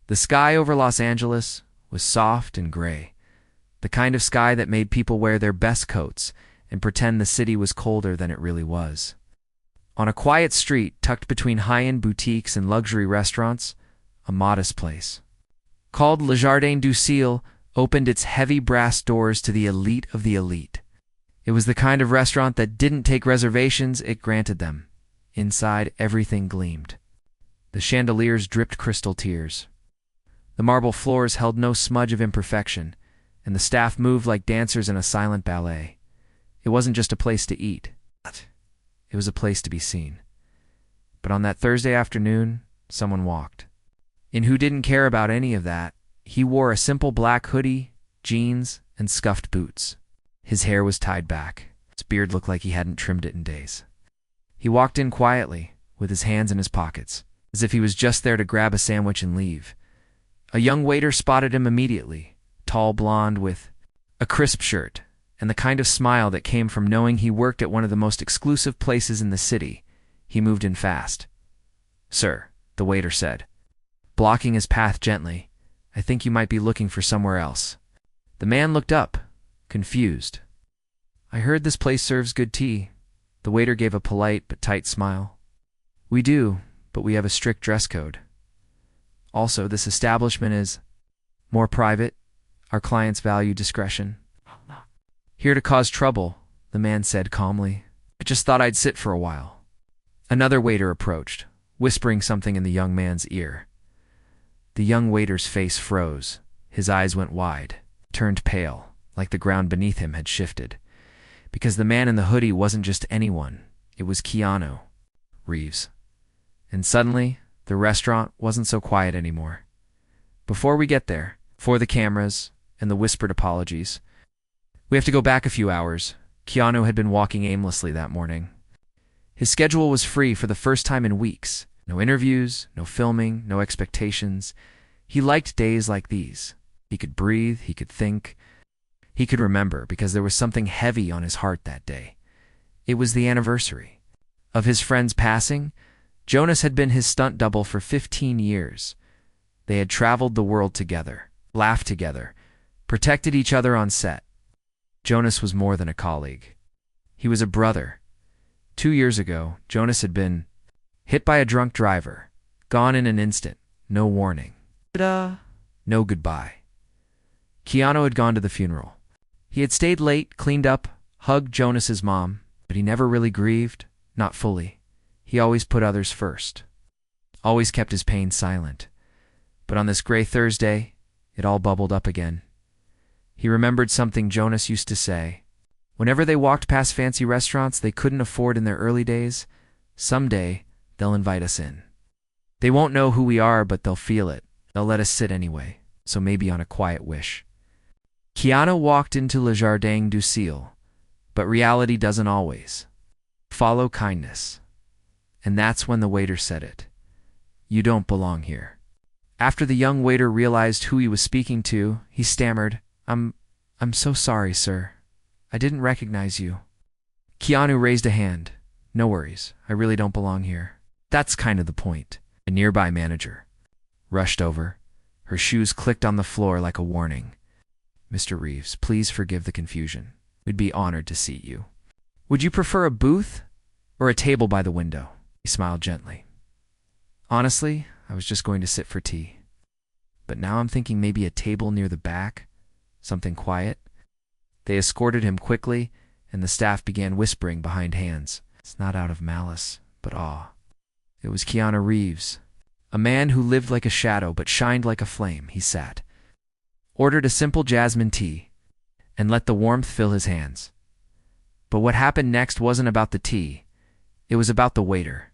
The sky over Los Angeles was soft and gray, the kind of sky that made people wear their best coats and pretend the city was colder than it really was. On a quiet street tucked between high-end boutiques and luxury restaurants, a modest place called Le Jardin du Ciel opened its heavy brass doors to the elite of the elite. It was the kind of restaurant that didn't take reservations, it granted them. Inside, everything gleamed. The chandeliers dripped crystal tears. The marble floors held no smudge of imperfection, and the staff moved like dancers in a silent ballet. It wasn't just a place to eat. It was a place to be seen. But on that Thursday afternoon, someone walked in who didn't care about any of that. He wore a simple black hoodie, jeans, and scuffed boots. His hair was tied back. His beard looked like he hadn't trimmed it in days. He walked in quietly, with his hands in his pockets, as if he was just there to grab a sandwich and leave. A young waiter spotted him immediately, tall blonde with a crisp shirt, and the kind of smile that came from knowing he worked at one of the most exclusive places in the city. He moved in fast. "Sir," the waiter said, blocking his path gently, "I think you might be looking for somewhere else." The man looked up, confused. "I heard this place serves good tea." The waiter gave a polite but tight smile. "We do, but we have a strict dress code. Also, this establishment is more private. Our clients value discretion." "Here to cause trouble," the man said calmly. "I just thought I'd sit for a while." Another waiter approached, whispering something in the young man's ear. The young waiter's face froze. His eyes went wide, turned pale, like the ground beneath him had shifted. Because the man in the hoodie wasn't just anyone. It was Keanu Reeves. And suddenly, the restaurant wasn't so quiet anymore. Before we get there, for the cameras and the whispered apologies, we have to go back a few hours. Keanu had been walking aimlessly that morning. His schedule was free for the first time in weeks. No interviews, no filming, no expectations. He liked days like these. He could breathe, he could think. He could remember because there was something heavy on his heart that day. It was the anniversary of his friend's passing. Jonas had been his stunt double for 15 years. They had traveled the world together, laughed together, protected each other on set. Jonas was more than a colleague. He was a brother. 2 years ago, Jonas had been hit by a drunk driver, gone in an instant, no warning. No goodbye. Keanu had gone to the funeral. He had stayed late, cleaned up, hugged Jonas's mom, but he never really grieved, not fully. He always put others first. Always kept his pain silent. But on this gray Thursday, it all bubbled up again. He remembered something Jonas used to say. Whenever they walked past fancy restaurants they couldn't afford in their early days, someday they'll invite us in. They won't know who we are, but they'll feel it. They'll let us sit anyway, so maybe on a quiet wish. Keanu walked into Le Jardin du Ciel, but reality doesn't always follow kindness. And that's when the waiter said it. "You don't belong here." After the young waiter realized who he was speaking to, he stammered, I'm so sorry, sir. I didn't recognize you." Keanu raised a hand. "No worries. I really don't belong here." "That's kind of the point." A nearby manager rushed over. Her shoes clicked on the floor like a warning. "Mr. Reeves, please forgive the confusion. We'd be honored to seat you. Would you prefer a booth or a table by the window?" He smiled gently. "Honestly, I was just going to sit for tea. But now I'm thinking maybe a table near the back, something quiet." They escorted him quickly, and the staff began whispering behind hands. It's not out of malice, but awe. It was Keanu Reeves, a man who lived like a shadow but shined like a flame. He sat, ordered a simple jasmine tea, and let the warmth fill his hands. But what happened next wasn't about the tea. It was about the waiter.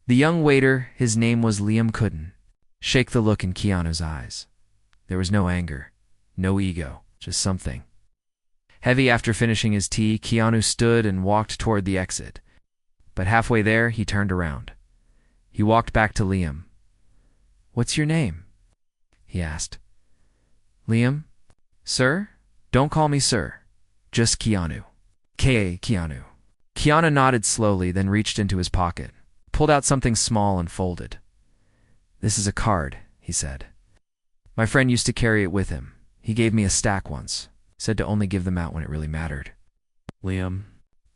The young waiter, his name was Liam, couldn't shake the look in Keanu's eyes. There was no anger, no ego, just something heavy. After finishing his tea, Keanu stood and walked toward the exit. But halfway there, he turned around. He walked back to Liam. "What's your name?" he asked. "Liam? Sir? Don't call me sir. Just Keanu. K.A. Keanu." Keanu nodded slowly, then reached into his pocket, pulled out something small and folded. "This is a card," he said. My friend used to carry it with him. He gave me a stack once, said to only give them out when it really mattered. Liam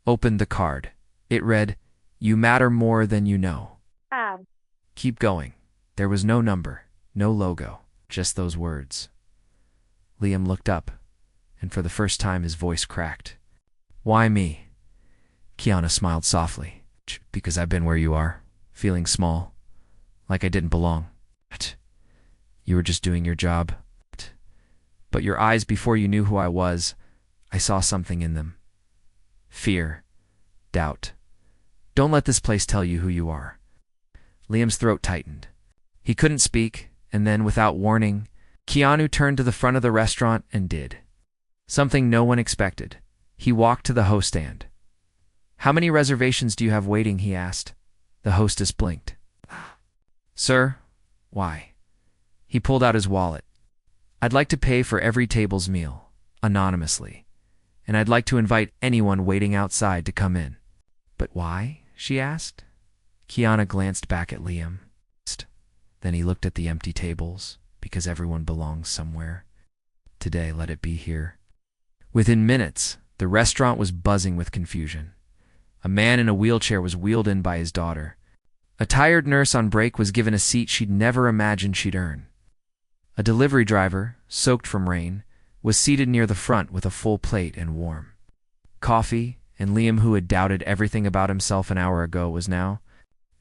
opened the card. It read, "You matter more than you know. Keep going." There was no number, no logo, just those words. Liam looked up, and for the first time his voice cracked. Why me? Keanu smiled softly. Because I've been where you are, feeling small, like I didn't belong. You were just doing your job. But your eyes, before you knew who I was, I saw something in them. Fear. Doubt. Don't let this place tell you who you are. Liam's throat tightened. He couldn't speak, and then, without warning, Keanu turned to the front of the restaurant and did something no one expected. He walked to the host stand. How many reservations do you have waiting? He asked. The hostess blinked. Sir? Why? He pulled out his wallet. I'd like to pay for every table's meal, anonymously, and I'd like to invite anyone waiting outside to come in. But why? She asked. Keanu glanced back at Liam. Then he looked at the empty tables, because everyone belongs somewhere. Today, let it be here. Within minutes, the restaurant was buzzing with confusion. A man in a wheelchair was wheeled in by his daughter. A tired nurse on break was given a seat she'd never imagined she'd earn. A delivery driver, soaked from rain, was seated near the front with a full plate and warm coffee, and Liam, who had doubted everything about himself an hour ago, was now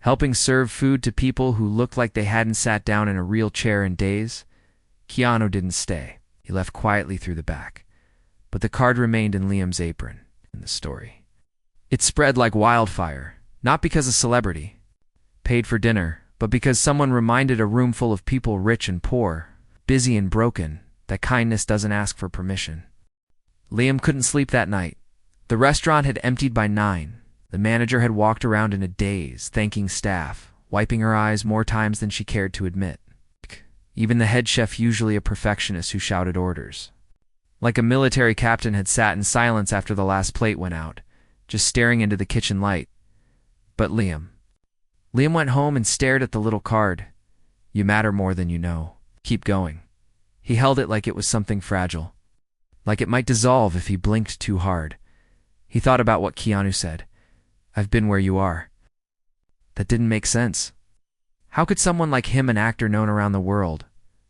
helping serve food to people who looked like they hadn't sat down in a real chair in days. Keanu didn't stay. He left quietly through the back. But the card remained in Liam's apron, in the story. It spread like wildfire, not because a celebrity paid for dinner, but because someone reminded a room full of people, rich and poor, busy and broken, that kindness doesn't ask for permission. Liam couldn't sleep that night. The restaurant had emptied by 9. The manager had walked around in a daze, thanking staff, wiping her eyes more times than she cared to admit. Even the head chef, usually a perfectionist who shouted orders, like a military captain, had sat in silence after the last plate went out, just staring into the kitchen light. But Liam went home and stared at the little card. You matter more than you know. Keep going. He held it like it was something fragile, like it might dissolve if he blinked too hard. He thought about what Keanu said. I've been where you are. That didn't make sense. How could someone like him, an actor known around the world,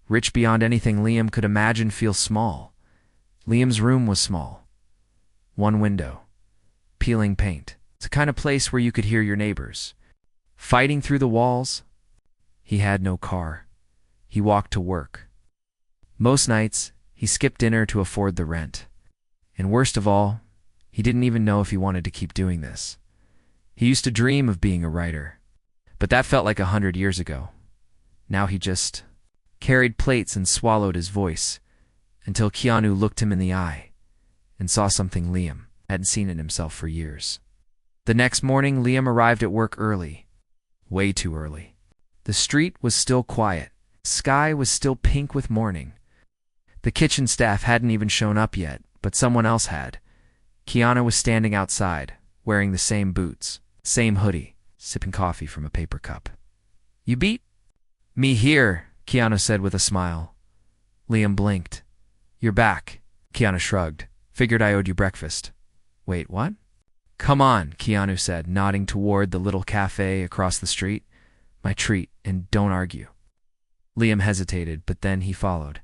rich beyond anything Liam could imagine, feel small? Liam's room was small. One window. Peeling paint. It's a kind of place where you could hear your neighbors fighting through the walls. He had no car. He walked to work. Most nights, he skipped dinner to afford the rent. And worst of all, he didn't even know if he wanted to keep doing this. He used to dream of being a writer, but that felt like 100 years ago. Now he just carried plates and swallowed his voice until Keanu looked him in the eye and saw something Liam hadn't seen in himself for years. The next morning, Liam arrived at work early, way too early. The street was still quiet. Sky was still pink with morning. The kitchen staff hadn't even shown up yet, but someone else had. Keanu was standing outside, wearing the same boots, same hoodie, sipping coffee from a paper cup. You beat me here, Keanu said with a smile. Liam blinked. You're back, Keanu shrugged. Figured I owed you breakfast. Wait, what? Come on, Keanu said, nodding toward the little cafe across the street. My treat, and don't argue. Liam hesitated, but then he followed.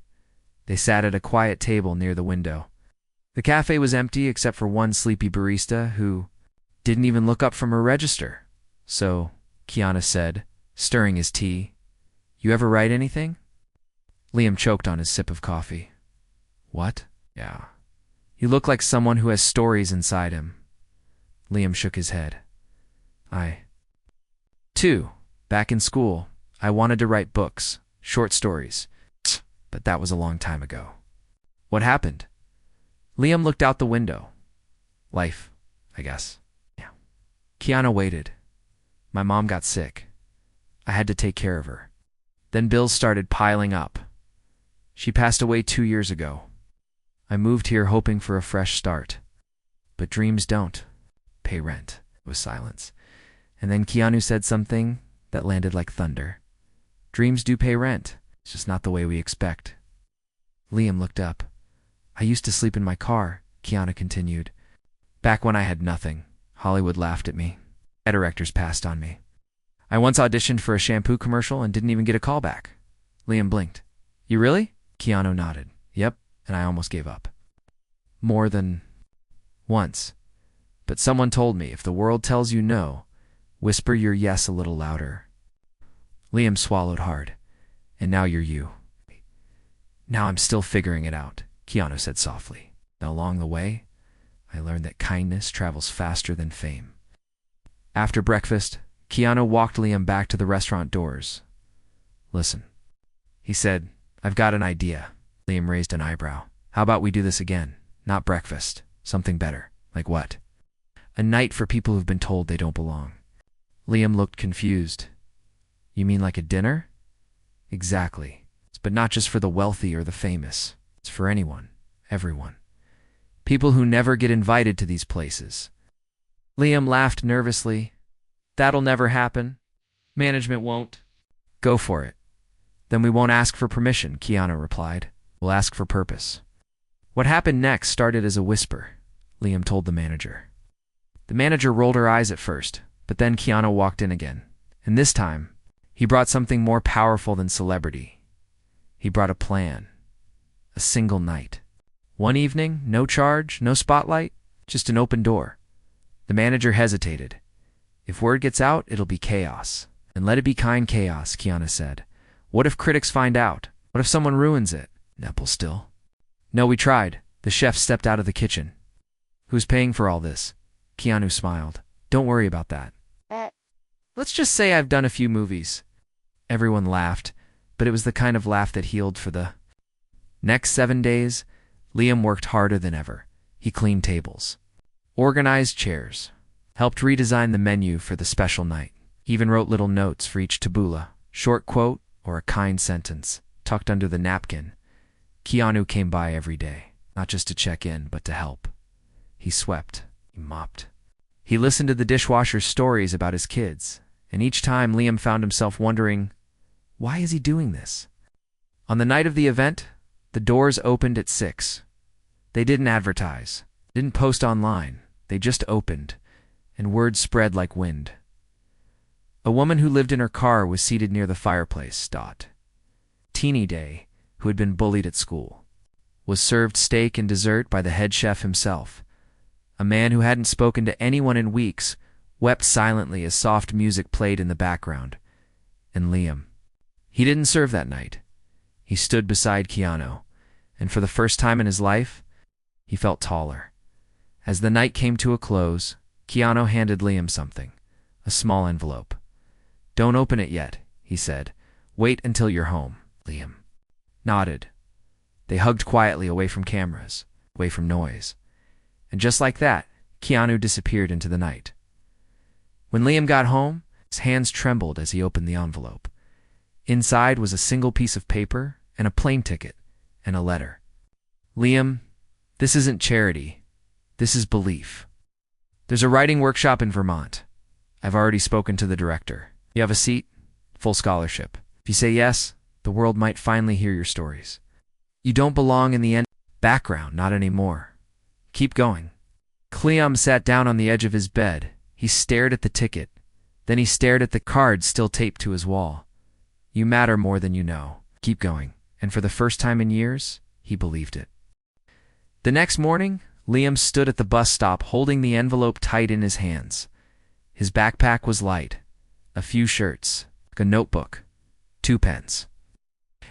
They sat at a quiet table near the window. The cafe was empty except for one sleepy barista who didn't even look up from her register. So, Keanu said, stirring his tea, you ever write anything? Liam choked on his sip of coffee. What? Yeah. You look like someone who has stories inside him. Liam shook his head. Too, back in school, I wanted to write books, short stories, but that was a long time ago. What happened? Liam looked out the window. Life, I guess. Yeah. Keanu waited. My mom got sick. I had to take care of her. Then bills started piling up. She passed away 2 years ago. I moved here hoping for a fresh start. But dreams don't pay rent. It was silence. And then Keanu said something that landed like thunder. Dreams do pay rent. It's just not the way we expect. Liam looked up. I used to sleep in my car, Keanu continued. Back when I had nothing, Hollywood laughed at me. Directors passed on me. I once auditioned for a shampoo commercial and didn't even get a call back. Liam blinked. You really? Keanu nodded. Yep, and I almost gave up. More than once. But someone told me if the world tells you no, whisper your yes a little louder. Liam swallowed hard. And now you're you. Now I'm still figuring it out, Keanu said softly. Along the way, I learned that kindness travels faster than fame. After breakfast, Keanu walked Liam back to the restaurant doors. Listen, he said, I've got an idea. Liam raised an eyebrow. How about we do this again? Not breakfast. Something better. Like what? A night for people who've been told they don't belong. Liam looked confused. You mean like a dinner? Exactly. But not just for the wealthy or the famous. It's for anyone. Everyone. People who never get invited to these places. Liam laughed nervously. That'll never happen. Management won't. Go for it. Then we won't ask for permission, Keanu replied. We'll ask for purpose. What happened next started as a whisper, Liam told the manager. The manager rolled her eyes at first, but then Keanu walked in again. And this time, he brought something more powerful than celebrity. He brought a plan. A single night. One evening, no charge, no spotlight, just an open door. The manager hesitated. If word gets out, it'll be chaos. And let it be kind chaos, Keanu said. What if critics find out? What if someone ruins it? Nepple still. No, we tried. The chef stepped out of the kitchen. Who's paying for all this? Keanu smiled. Don't worry about that. Let's just say I've done a few movies. Everyone laughed, but it was the kind of laugh that healed for the next 7 days. Liam worked harder than ever. He cleaned tables, organized chairs, helped redesign the menu for the special night. He even wrote little notes for each tabbouleh, short quote or a kind sentence, tucked under the napkin. Keanu came by every day, not just to check in, but to help. He swept, he mopped. He listened to the dishwasher's stories about his kids, and each time Liam found himself wondering, why is he doing this? On the night of the event, the doors opened at 6. They didn't advertise, didn't post online. They just opened, and word spread like wind. A woman who lived in her car was seated near the fireplace. Teeny Day, who had been bullied at school, was served steak and dessert by the head chef himself. A man who hadn't spoken to anyone in weeks wept silently as soft music played in the background. And Liam. He didn't serve that night. He stood beside Keanu, and for the first time in his life, he felt taller. As the night came to a close, Keanu handed Liam something, a small envelope. Don't open it yet, he said. Wait until you're home. Liam nodded. They hugged quietly away from cameras, away from noise. And just like that, Keanu disappeared into the night. When Liam got home, his hands trembled as he opened the envelope. Inside was a single piece of paper and a plane ticket and a letter. Liam, this isn't charity. This is belief. There's a writing workshop in Vermont. I've already spoken to the director. You have a seat? Full scholarship. If you say yes, the world might finally hear your stories. You don't belong in the background, not anymore. Keep going. Liam sat down on the edge of his bed. He stared at the ticket. Then he stared at the card still taped to his wall. You matter more than you know. Keep going. And for the first time in years, he believed it. The next morning, Liam stood at the bus stop holding the envelope tight in his hands. His backpack was light. A few shirts, a notebook, 2 pens.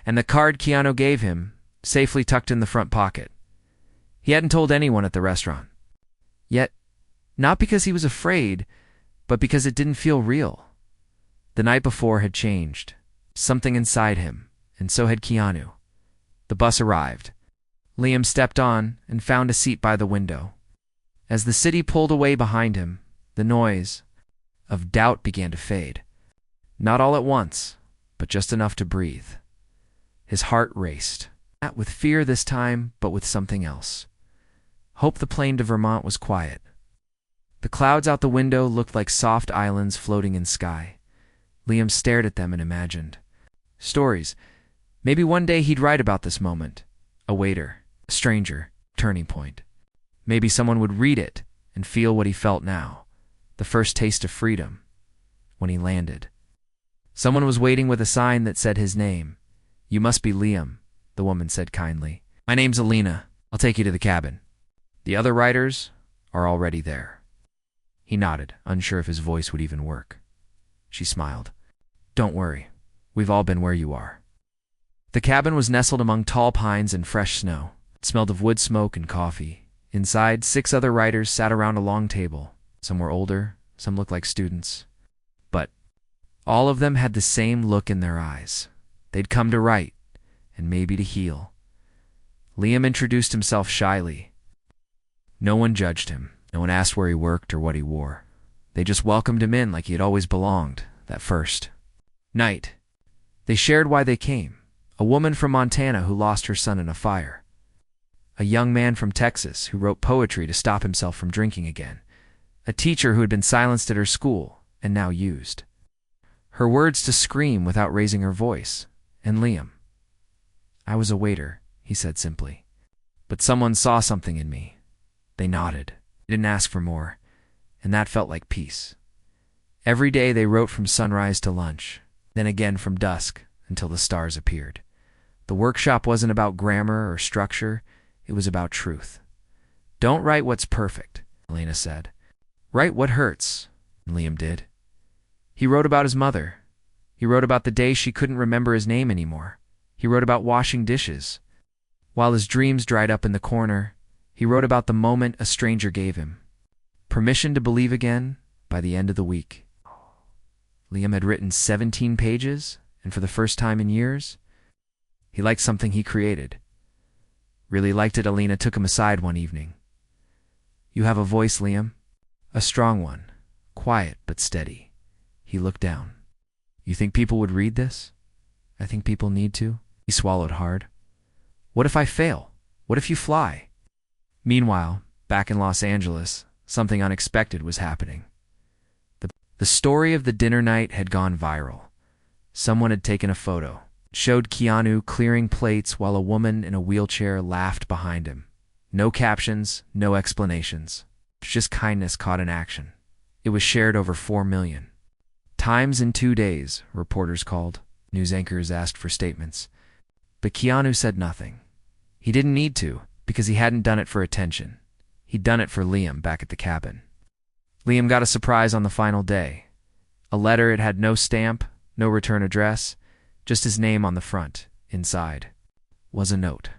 And the card Keanu gave him, safely tucked in the front pocket. He hadn't told anyone at the restaurant. Yet, not because he was afraid, but because it didn't feel real. The night before had changed. Something inside him, and so had Keanu. The bus arrived. Liam stepped on and found a seat by the window. As the city pulled away behind him, the noise of doubt began to fade. Not all at once, but just enough to breathe. His heart raced, not with fear this time, but with something else. Hope the plane to Vermont was quiet. The clouds out the window looked like soft islands floating in sky. Liam stared at them and imagined. Stories. Maybe one day he'd write about this moment. A waiter, a stranger, turning point. Maybe someone would read it and feel what he felt now. The first taste of freedom. When he landed. Someone was waiting with a sign that said his name. "You must be Liam," the woman said kindly. "My name's Alina. I'll take you to the cabin. The other writers are already there." He nodded, unsure if his voice would even work. She smiled. "Don't worry. We've all been where you are." The cabin was nestled among tall pines and fresh snow. It smelled of wood smoke and coffee. Inside, 6 other writers sat around a long table. Some were older, some looked like students. But all of them had the same look in their eyes. They'd come to write, and maybe to heal. Liam introduced himself shyly. No one judged him. No one asked where he worked or what he wore. They just welcomed him in like he had always belonged, that first night. They shared why they came. A woman from Montana who lost her son in a fire. A young man from Texas who wrote poetry to stop himself from drinking again. A teacher who had been silenced at her school and now used her words to scream without raising her voice. And Liam. "I was a waiter," he said simply. "But someone saw something in me." They nodded. They didn't ask for more. And that felt like peace. Every day they wrote from sunrise to lunch, then again from dusk until the stars appeared. The workshop wasn't about grammar or structure. It was about truth. "Don't write what's perfect," Elena said. "Write what hurts," and Liam did. He wrote about his mother. He wrote about the day she couldn't remember his name anymore. He wrote about washing dishes. While his dreams dried up in the corner, he wrote about the moment a stranger gave him permission to believe again by the end of the week. Liam had written 17 pages, and for the first time in years, he liked something he created. Really liked it. Alina took him aside one evening. "You have a voice, Liam. A strong one. Quiet but steady." He looked down. "You think people would read this?" "I think people need to." He swallowed hard. "What if I fail? What if you fly?" Meanwhile, back in Los Angeles, something unexpected was happening. The story of the dinner night had gone viral. Someone had taken a photo. It showed Keanu clearing plates while a woman in a wheelchair laughed behind him. No captions, no explanations. Just kindness caught in action. It was shared over 4 million times in 2 days, reporters called. News anchors asked for statements. But Keanu said nothing. He didn't need to, because he hadn't done it for attention. He'd done it for Liam back at the cabin. Liam got a surprise on the final day. A letter. It had no stamp, no return address, just his name on the front. Inside was a note.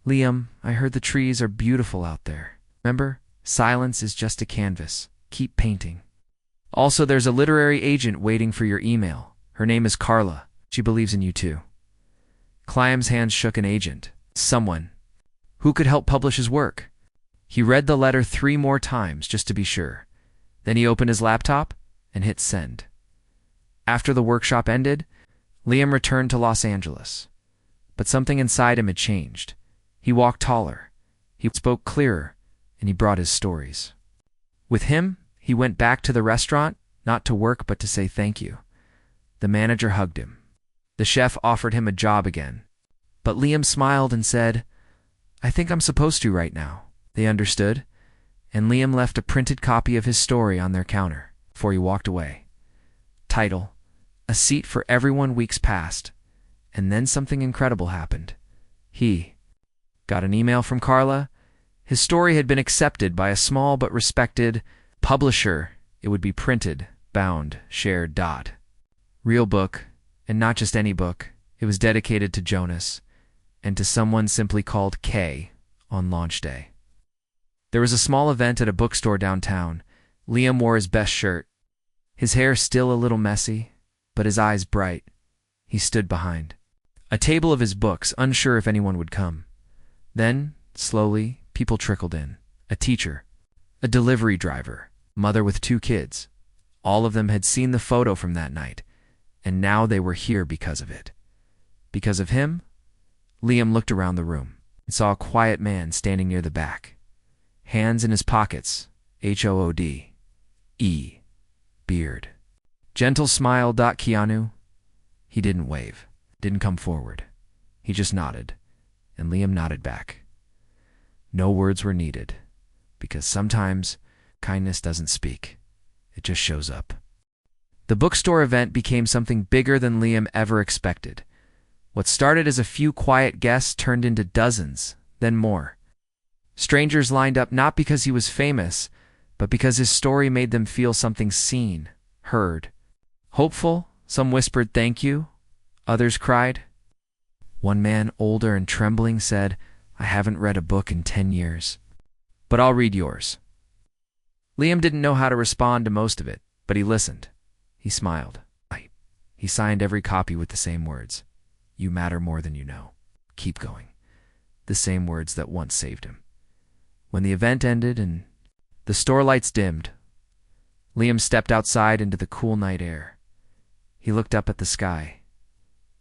"Liam, I heard the trees are beautiful out there. Remember? Silence is just a canvas. Keep painting. Also, there's a literary agent waiting for your email. Her name is Carla. She believes in you too." Liam's hands shook. An agent. Someone who could help publish his work. He read the letter 3 more times just to be sure. Then he opened his laptop and hit send. After the workshop ended, Liam returned to Los Angeles. But something inside him had changed. He walked taller. He spoke clearer, and he brought his stories. With him, he went back to the restaurant, not to work but to say thank you. The manager hugged him. The chef offered him a job again. But Liam smiled and said, "I think I'm supposed to right now." They understood, and Liam left a printed copy of his story on their counter before he walked away. Title: A Seat for Everyone. Weeks passed, and then something incredible happened. He got an email from Carla. His story had been accepted by a small but respected publisher. It would be printed, bound, shared. Real book, and not just any book. It was dedicated to Jonas, and to someone simply called K on launch day. There was a small event at a bookstore downtown. Liam wore his best shirt. His hair still a little messy, but his eyes bright. He stood behind a table of his books, unsure if anyone would come. Then, slowly, people trickled in. A teacher, a delivery driver, mother with 2 kids. All of them had seen the photo from that night, and now they were here because of it. Because of him? Liam looked around the room and saw a quiet man standing near the back. Hands in his pockets, HOOD. Beard. Gentle smile. Keanu. He didn't wave. didn't come forward. He just nodded, and Liam nodded back. No words were needed, because sometimes kindness doesn't speak. It just shows up. The bookstore event became something bigger than Liam ever expected. What started as a few quiet guests turned into dozens, then more. Strangers lined up not because he was famous, but because his story made them feel something seen, heard. Hopeful, some whispered thank you, others cried. One man, older and trembling, said, "I haven't read a book in 10 years, but I'll read yours." Liam didn't know how to respond to most of it, but he listened. He smiled. He signed every copy with the same words. "You matter more than you know. Keep going." The same words that once saved him. When the event ended and the store lights dimmed, Liam stepped outside into the cool night air. He looked up at the sky.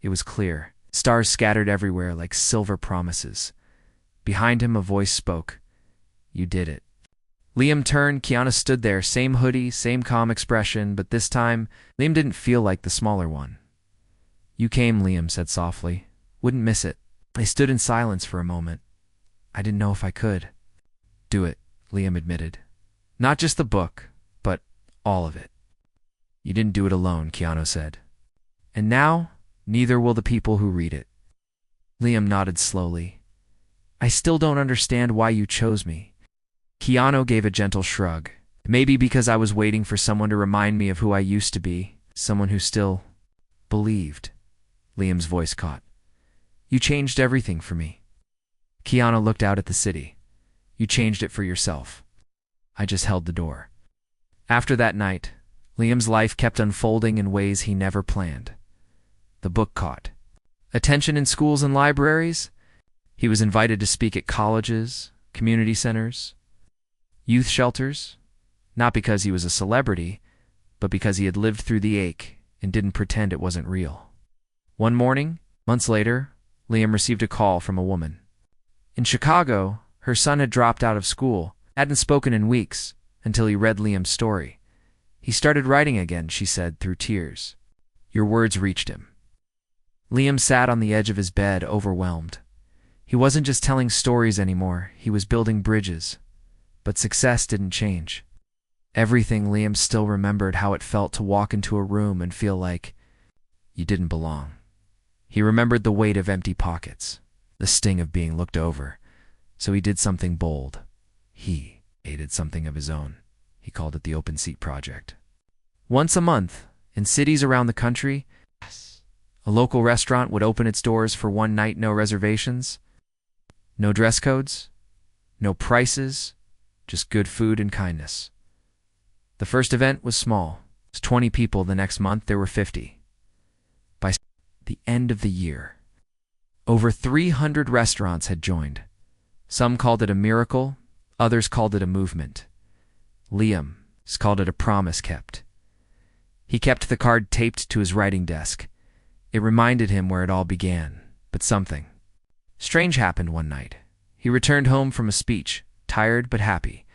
It was clear, stars scattered everywhere like silver promises. Behind him, a voice spoke. "You did it." Liam turned. Keanu stood there, same hoodie, same calm expression, but this time, Liam didn't feel like the smaller one. "You came," Liam said softly. "Wouldn't miss it." They stood in silence for a moment. "I didn't know if I could." "Do it," Liam admitted. "Not just the book, but all of it." "You didn't do it alone," Keanu said. "And now, neither will the people who read it." Liam nodded slowly. "I still don't understand why you chose me." Keanu gave a gentle shrug. "Maybe because I was waiting for someone to remind me of who I used to be, someone who still believed." Liam's voice caught. "You changed everything for me." Keanu looked out at the city. "You changed it for yourself." I just held the door. After that night, Liam's life kept unfolding in ways he never planned. The book caught attention in schools and libraries. He was invited to speak at colleges, community centers, youth shelters, not because he was a celebrity, but because he had lived through the ache and didn't pretend it wasn't real. One morning, months later, Liam received a call from a woman. In Chicago, her son had dropped out of school, hadn't spoken in weeks, until he read Liam's story. "He started writing again," she said through tears. "Your words reached him." Liam sat on the edge of his bed, overwhelmed. He wasn't just telling stories anymore, he was building bridges. But success didn't change. Everything. Liam still remembered how it felt to walk into a room and feel like you didn't belong. He remembered the weight of empty pockets, the sting of being looked over. So he did something bold. He created something of his own. He called it the Open Seat Project. Once a month, in cities around the country, a local restaurant would open its doors for one night, no reservations, no dress codes, no prices, just good food and kindness. The first event was small. It was 20 people. The next month, there were 50. By the end of the year, over 300 restaurants had joined. Some called it a miracle, others called it a movement. Liam called it a promise kept. He kept the card taped to his writing desk. It reminded him where it all began, but something strange happened one night. He returned home from a speech, tired but happy.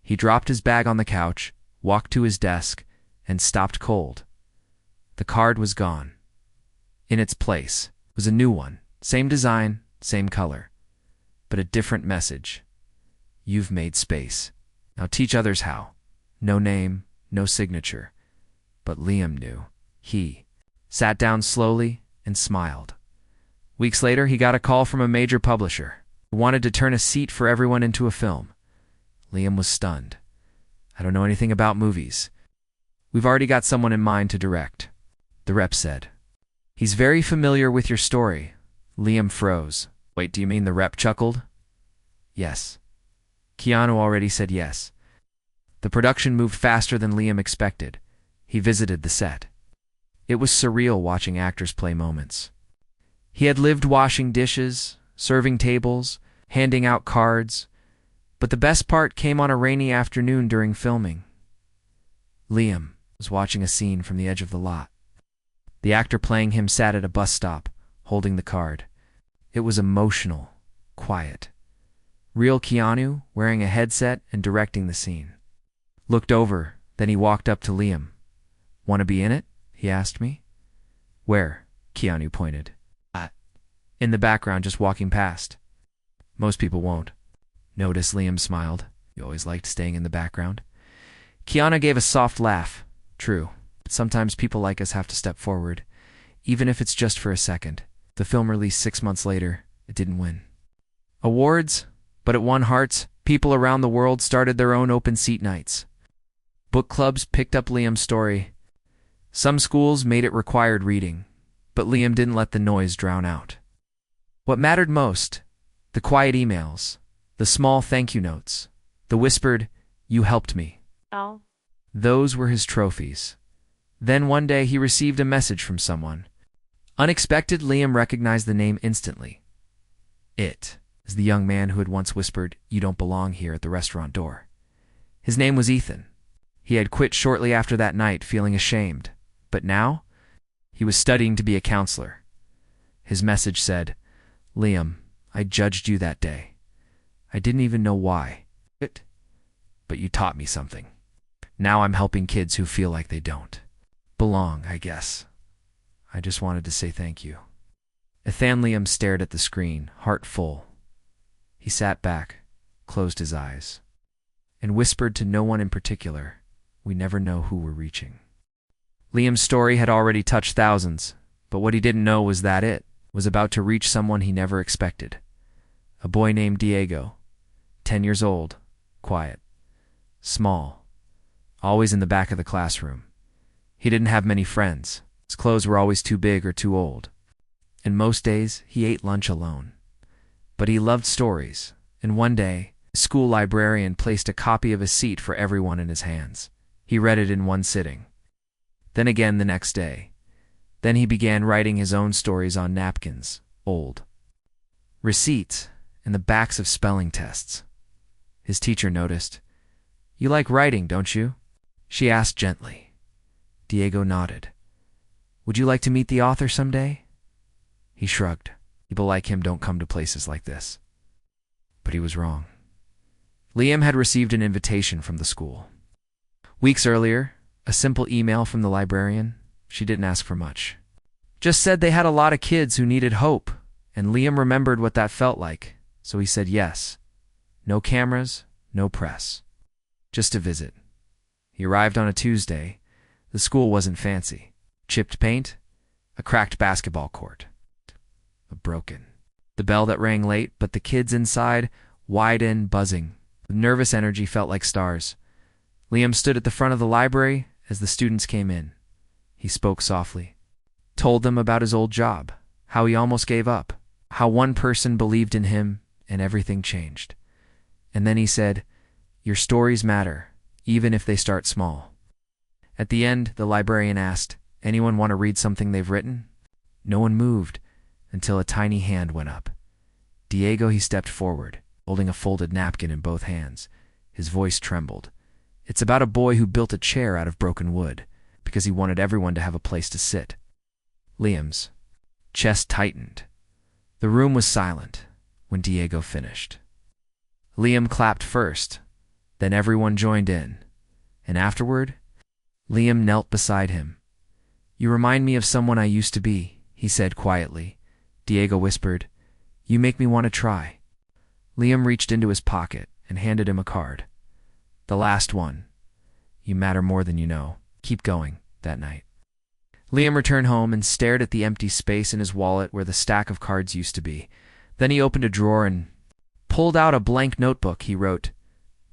He dropped his bag on the couch, walked to his desk, and stopped cold. The card was gone. In its place was a new one, same design, same color, but a different message. "You've made space. Now teach others how." No name, no signature. But Liam knew. He sat down slowly and smiled. Weeks later, he got a call from a major publisher who wanted to turn a seat for everyone into a film. Liam was stunned. "I don't know anything about movies." "We've already got someone in mind to direct," the rep said. "He's very familiar with your story." Liam froze. "Wait, do you mean?" The rep chuckled. "Yes." Keanu already said yes. The production moved faster than Liam expected. He visited the set. It was surreal watching actors play moments. He had lived washing dishes, serving tables, handing out cards, but the best part came on a rainy afternoon during filming. Liam was watching a scene from the edge of the lot. The actor playing him sat at a bus stop, holding the card. It was emotional, quiet. Real Keanu, wearing a headset and directing the scene. Looked over, then he walked up to Liam. "Want to be in it?" he asked me. "Where?" Keanu pointed. In the background, just walking past. Most people won't. Notice, Liam smiled. You always liked staying in the background. Keanu gave a soft laugh. True, but sometimes people like us have to step forward, even if it's just for a second. The film released 6 months later. It didn't win awards, but it won hearts. People around the world started their own open seat nights. Book clubs picked up Liam's story. Some schools made it required reading, but Liam didn't let the noise drown out what mattered most: the quiet emails, the small thank you notes, the whispered, "You helped me." Oh. Those were his trophies. Then one day he received a message from someone. Unexpected, Liam recognized the name instantly. It was the young man who had once whispered, "You don't belong here," at the restaurant door. His name was Ethan. He had quit shortly after that night, feeling ashamed. But now, he was studying to be a counselor. His message said, "Liam, I judged you that day. I didn't even know why. But you taught me something. Now I'm helping kids who feel like they don't belong, I guess. I just wanted to say thank you." Ethan Liam stared at the screen, heart full. He sat back, closed his eyes, and whispered to no one in particular, "We never know who we're reaching." Liam's story had already touched thousands, but what he didn't know was that it was about to reach someone he never expected. A boy named Diego, 10 years old, quiet, small, always in the back of the classroom. He didn't have many friends. His clothes were always too big or too old. And most days, he ate lunch alone. But he loved stories, and one day, the school librarian placed a copy of A Seat for Everyone in his hands. He read it in one sitting. Then again the next day. Then he began writing his own stories on napkins, old receipts, and the backs of spelling tests. His teacher noticed. "You like writing, don't you?" she asked gently. Diego nodded. "Would you like to meet the author someday?" He shrugged. People like him don't come to places like this. But he was wrong. Liam had received an invitation from the school. Weeks earlier, a simple email from the librarian. She didn't ask for much. Just said they had a lot of kids who needed hope, and Liam remembered what that felt like, so he said yes. No cameras, no press. Just a visit. He arrived on a Tuesday. The school wasn't fancy. Chipped paint, a cracked basketball court, a broken. The bell that rang late, but the kids inside, wide in, buzzing. The nervous energy felt like stars. Liam stood at the front of the library as the students came in. He spoke softly, told them about his old job, how he almost gave up, how one person believed in him and everything changed. And then he said, "Your stories matter, even if they start small." At the end, the librarian asked, "Anyone want to read something they've written?" No one moved until a tiny hand went up. Diego, he stepped forward, holding a folded napkin in both hands. His voice trembled. "It's about a boy who built a chair out of broken wood because he wanted everyone to have a place to sit." Liam's chest tightened. The room was silent when Diego finished. Liam clapped first, then everyone joined in, and afterward, Liam knelt beside him. "You remind me of someone I used to be," he said quietly. Diego whispered, "You make me want to try." Liam reached into his pocket and handed him a card. The last one. "You matter more than you know. Keep going," that night. Liam returned home and stared at the empty space in his wallet where the stack of cards used to be. Then he opened a drawer and pulled out a blank notebook. He wrote,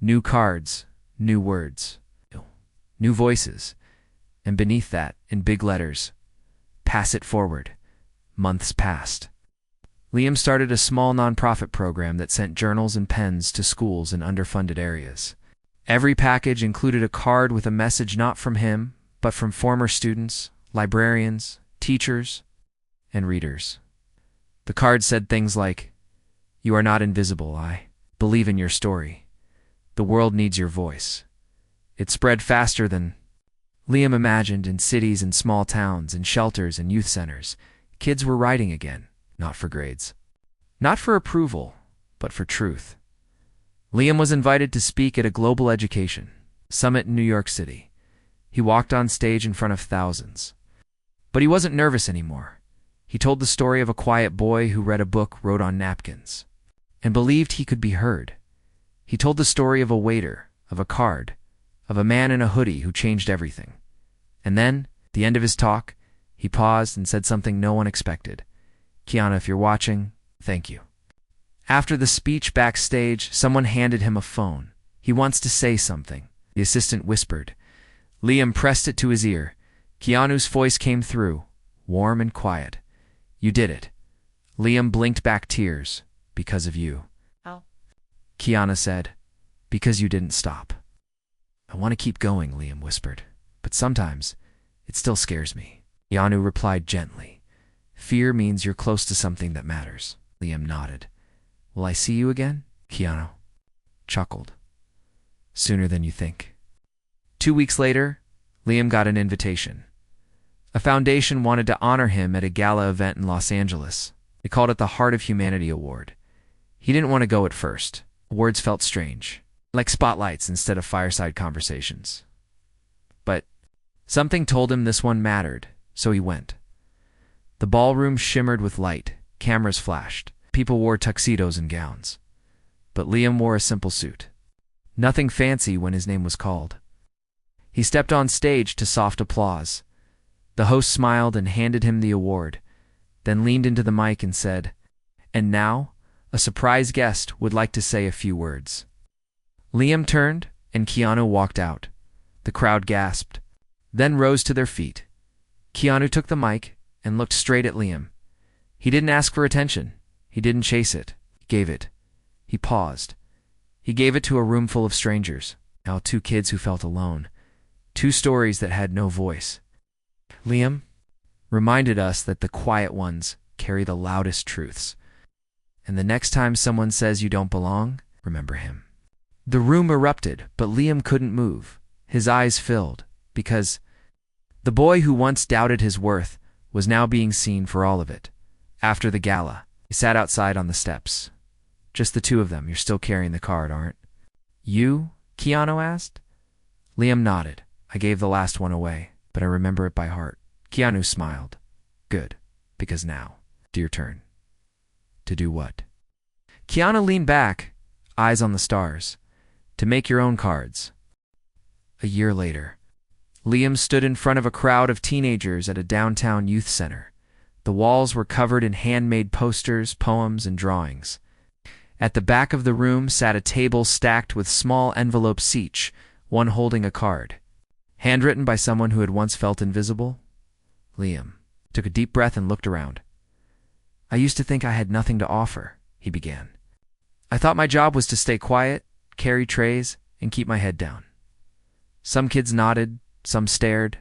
"New cards, new words, new voices," and beneath that, in big letters, "Pass it forward." Months passed. Liam started a small nonprofit program that sent journals and pens to schools in underfunded areas. Every package included a card with a message not from him, but from former students, librarians, teachers, and readers. The card said things like, "You are not invisible. I believe in your story. The world needs your voice." It spread faster than Liam imagined. In cities and small towns, in shelters and youth centers. Kids were writing again, not for grades. Not for approval, but for truth. Liam was invited to speak at a global education summit in New York City. He walked on stage in front of thousands. But he wasn't nervous anymore. He told the story of a quiet boy who read a book wrote on napkins and believed he could be heard. He told the story of a waiter, of a card, of a man in a hoodie who changed everything. And then, at the end of his talk, he paused and said something no one expected. "Keanu, if you're watching, thank you." After the speech backstage, someone handed him a phone. "He wants to say something," the assistant whispered. Liam pressed it to his ear. Keanu's voice came through, warm and quiet. "You did it." Liam blinked back tears. "Because of you." How? Keanu said. "Because you didn't stop." "I want to keep going," Liam whispered. "But sometimes, it still scares me." Keanu replied gently. "Fear means you're close to something that matters." Liam nodded. "Will I see you again?" Keanu chuckled. "Sooner than you think." 2 weeks later, Liam got an invitation. A foundation wanted to honor him at a gala event in Los Angeles. They called it the Heart of Humanity Award. He didn't want to go at first. Awards felt strange, like spotlights instead of fireside conversations. But something told him this one mattered, so he went. The ballroom shimmered with light, cameras flashed, people wore tuxedos and gowns. But Liam wore a simple suit. Nothing fancy when his name was called. He stepped on stage to soft applause. The host smiled and handed him the award, then leaned into the mic and said, "And now, a surprise guest would like to say a few words." Liam turned, and Keanu walked out. The crowd gasped, then rose to their feet. Keanu took the mic and looked straight at Liam. He didn't ask for attention. He didn't chase it. He gave it. He paused. He gave it to a room full of strangers, now 2 kids who felt alone, 2 stories that had no voice. Liam reminded us that the quiet ones carry the loudest truths. And the next time someone says you don't belong, remember him. The room erupted, but Liam couldn't move. His eyes filled, because the boy who once doubted his worth was now being seen for all of it. After the gala, he sat outside on the steps. "Just the 2 of them. You're still carrying the card, aren't you?" Keanu asked. Liam nodded. "I gave the last one away, but I remember it by heart." Keanu smiled. "Good, because now, it's your turn." "To do what?" Keanu leaned back, eyes on the stars. "To make your own cards." A year later, Liam stood in front of a crowd of teenagers at a downtown youth center. The walls were covered in handmade posters, poems, and drawings. At the back of the room sat a table stacked with small envelopes each, one holding a card, handwritten by someone who had once felt invisible. Liam took a deep breath and looked around. "I used to think I had nothing to offer," he began. "I thought my job was to stay quiet, carry trays, and keep my head down." Some kids nodded, some stared.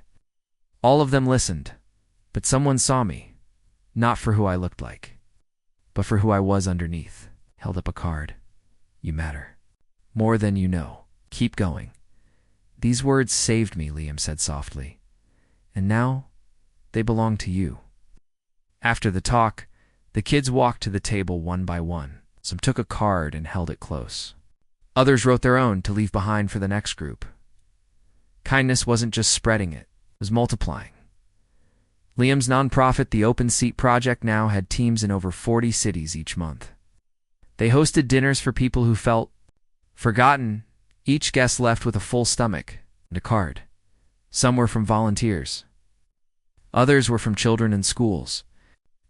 All of them listened, but someone saw me, not for who I looked like, but for who I was underneath. Held up a card. "You matter. More than you know. Keep going." "These words saved me," Liam said softly. "And now, they belong to you." After the talk, the kids walked to the table one by one. Some took a card and held it close. Others wrote their own to leave behind for the next group. Kindness wasn't just spreading, it was multiplying. Liam's nonprofit, the Open Seat Project, now had teams in over 40 cities each month. They hosted dinners for people who felt forgotten. Each guest left with a full stomach and a card. Some were from volunteers. Others were from children in schools.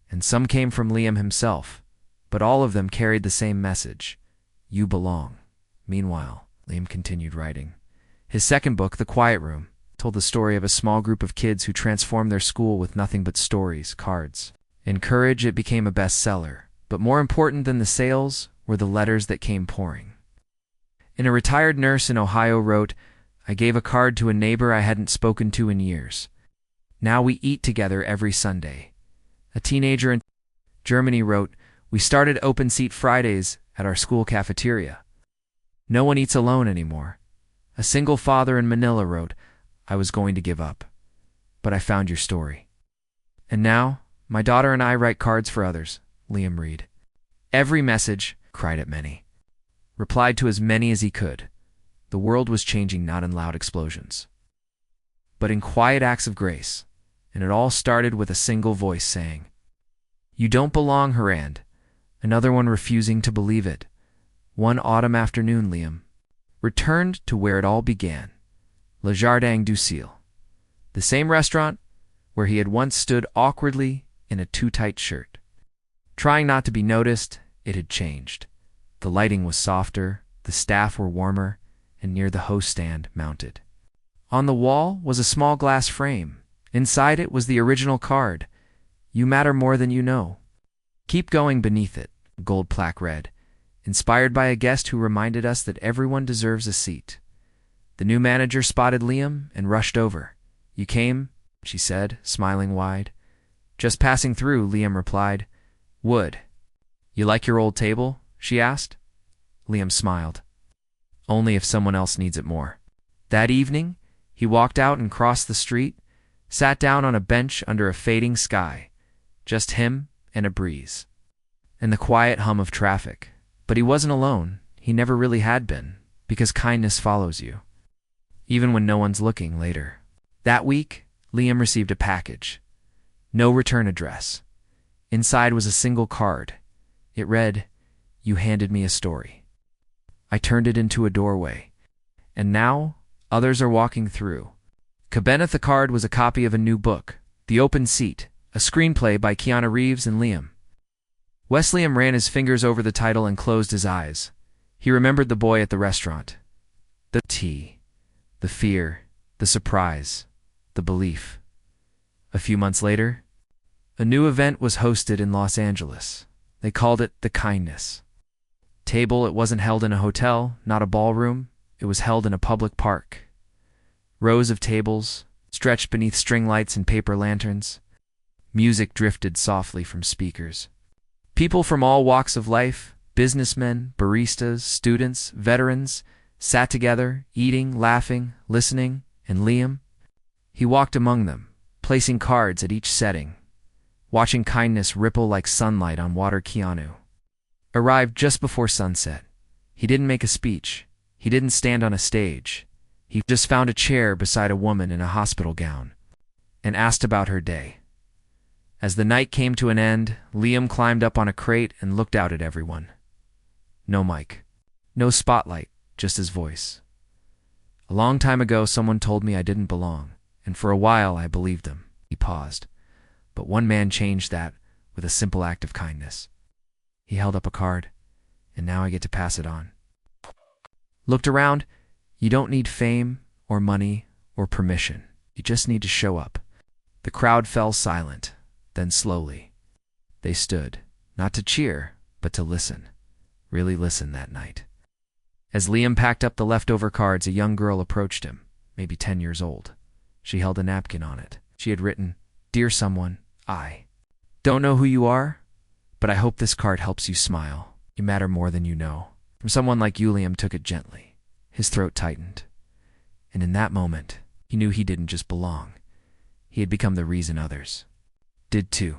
And some came from Liam himself. But all of them carried the same message: you belong. Meanwhile, Liam continued writing. His second book, The Quiet Room, told the story of a small group of kids who transformed their school with nothing but stories, cards, and courage. It became a bestseller. But more important than the sales were the letters that came pouring. And a retired nurse in Ohio wrote, "I gave a card to a neighbor I hadn't spoken to in years. Now we eat together every Sunday." A teenager in Germany wrote, "We started Open Seat Fridays at our school cafeteria. No one eats alone anymore." A single father in Manila wrote, "I was going to give up, but I found your story." And now, my daughter and I write cards for others. Liam read. Every message cried at many, replied to as many as he could. The world was changing not in loud explosions, but in quiet acts of grace, and it all started with a single voice saying, You don't belong, Harand. Another one refusing to believe it. One autumn afternoon, Liam returned to where it all began, Le Jardin du Ciel, the same restaurant where he had once stood awkwardly in a too-tight shirt. Trying not to be noticed, it had changed. The lighting was softer, the staff were warmer, and near the host stand mounted. On the wall was a small glass frame. Inside it was the original card, "You matter more than you know." "Keep going" beneath it, a gold plaque read, inspired by a guest who reminded us that everyone deserves a seat. The new manager spotted Liam and rushed over. "You came?" she said, smiling wide. "Just passing through," Liam replied. "Wood." "You like your old table?" she asked. Liam smiled. "Only if someone else needs it more." That evening, he walked out and crossed the street, sat down on a bench under a fading sky, just him and a breeze, and the quiet hum of traffic. But he wasn't alone. He never really had been, because kindness follows you, even when no one's looking later. That week, Liam received a package. No return address. Inside was a single card. It read, "You handed me a story. I turned it into a doorway. And now, others are walking through." Beneath the card was a copy of a new book, The Open Seat, a screenplay by Keanu Reeves and Liam. Liam ran his fingers over the title and closed his eyes. He remembered the boy at the restaurant. The tea, the fear, the surprise, the belief. A few months later, a new event was hosted in Los Angeles. They called it The Kindness Table. It wasn't held in a hotel, not a ballroom. It was held in a public park. Rows of tables stretched beneath string lights and paper lanterns. Music drifted softly from speakers. People from all walks of life, businessmen, baristas, students, veterans, sat together, eating, laughing, listening, and Liam, he walked among them, placing cards at each setting, watching kindness ripple like sunlight on water. Keanu arrived just before sunset. He didn't make a speech. He didn't stand on a stage. He just found a chair beside a woman in a hospital gown and asked about her day. As the night came to an end, Liam climbed up on a crate and looked out at everyone. No mic, no spotlight, just his voice. "A long time ago, someone told me I didn't belong, and for a while I believed them." He paused. "But one man changed that with a simple act of kindness." He held up a card, "And now I get to pass it on." Looked around. You don't need fame or money or permission. You just need to show up. The crowd fell silent. Then slowly, they stood, not to cheer, but to listen. Really listen that night. As Liam packed up the leftover cards, a young girl approached him, maybe 10 years old. She held a napkin on it. She had written, "Dear someone, I don't know who you are, but I hope this card helps you smile. You matter more than you know." From someone like you, Liam took it gently. His throat tightened. And in that moment, he knew he didn't just belong. He had become the reason others did too.